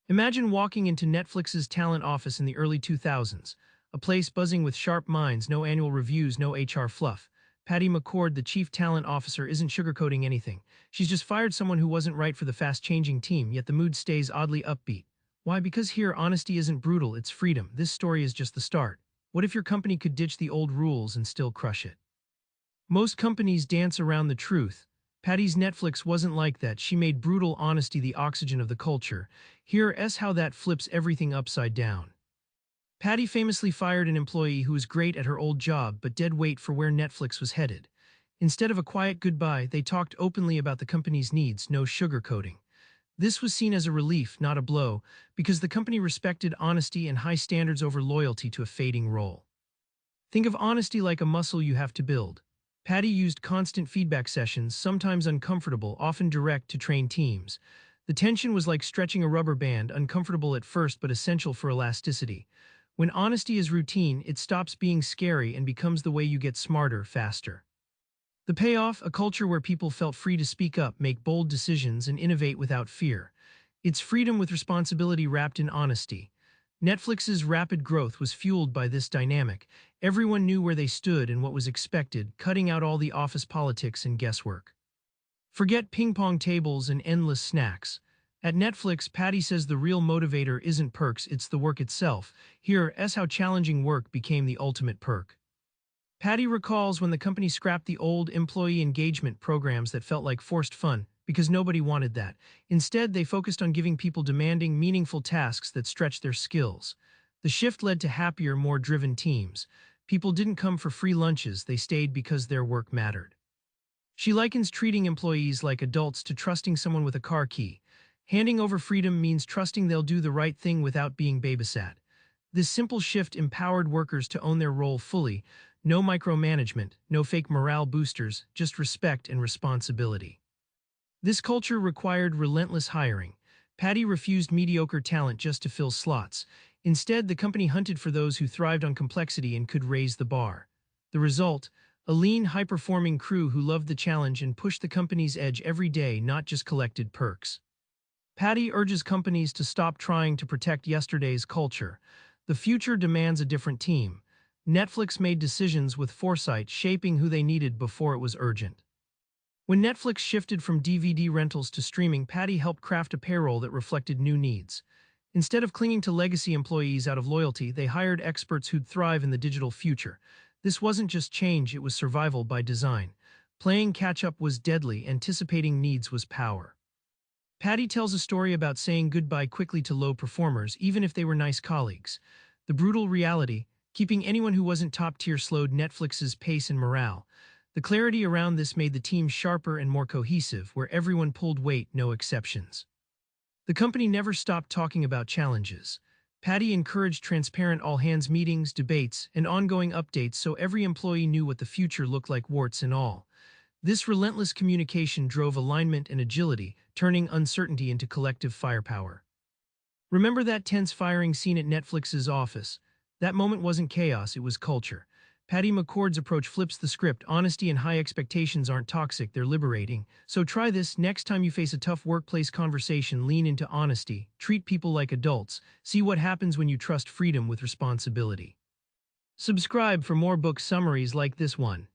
Imagine walking into Netflix's talent office in the early 2000s, a place buzzing with sharp minds, no annual reviews, no HR fluff. Patty McCord, the chief talent officer, isn't sugarcoating anything. She's just fired someone who wasn't right for the fast-changing team, yet the mood stays oddly upbeat. Why? Because here, honesty isn't brutal, it's freedom. This story is just the start. What if your company could ditch the old rules and still crush it? Most companies dance around the truth. Patty's Netflix wasn't like that. She made brutal honesty the oxygen of the culture. Here's how that flips everything upside down. Patty famously fired an employee who was great at her old job but dead weight for where Netflix was headed. Instead of a quiet goodbye, they talked openly about the company's needs, no sugarcoating. This was seen as a relief, not a blow, because the company respected honesty and high standards over loyalty to a fading role. Think of honesty like a muscle you have to build. Patty used constant feedback sessions, sometimes uncomfortable, often direct, to train teams. The tension was like stretching a rubber band, uncomfortable at first but essential for elasticity. When honesty is routine, it stops being scary and becomes the way you get smarter, faster. The payoff, a culture where people felt free to speak up, make bold decisions, and innovate without fear. It's freedom with responsibility wrapped in honesty. Netflix's rapid growth was fueled by this dynamic. Everyone knew where they stood and what was expected, cutting out all the office politics and guesswork. Forget ping-pong tables and endless snacks. At Netflix, Patty says the real motivator isn't perks, it's the work itself. Here's how challenging work became the ultimate perk. Patty recalls when the company scrapped the old employee engagement programs that felt like forced fun, because nobody wanted that. Instead, they focused on giving people demanding, meaningful tasks that stretched their skills. The shift led to happier, more driven teams. People didn't come for free lunches, they stayed because their work mattered. She likens treating employees like adults to trusting someone with a car key. Handing over freedom means trusting they'll do the right thing without being babysat. This simple shift empowered workers to own their role fully. No micromanagement, no fake morale boosters, just respect and responsibility. This culture required relentless hiring. Patty refused mediocre talent just to fill slots. Instead, the company hunted for those who thrived on complexity and could raise the bar. The result? A lean, high-performing crew who loved the challenge and pushed the company's edge every day, not just collected perks. Patty urges companies to stop trying to protect yesterday's culture. The future demands a different team. Netflix made decisions with foresight, shaping who they needed before it was urgent. When Netflix shifted from DVD rentals to streaming, Patty helped craft a payroll that reflected new needs. Instead of clinging to legacy employees out of loyalty, they hired experts who'd thrive in the digital future. This wasn't just change, it was survival by design. Playing catch-up was deadly, anticipating needs was power. Patty tells a story about saying goodbye quickly to low performers, even if they were nice colleagues. The brutal reality: keeping anyone who wasn't top-tier slowed Netflix's pace and morale. The clarity around this made the team sharper and more cohesive, where everyone pulled weight, no exceptions. The company never stopped talking about challenges. Patty encouraged transparent all-hands meetings, debates, and ongoing updates so every employee knew what the future looked like, warts and all. This relentless communication drove alignment and agility, turning uncertainty into collective firepower. Remember that tense firing scene at Netflix's office? That moment wasn't chaos, it was culture. Patty McCord's approach flips the script. Honesty and high expectations aren't toxic, they're liberating. So try this next time you face a tough workplace conversation. Lean into honesty, treat people like adults, see what happens when you trust freedom with responsibility. Subscribe for more book summaries like this one.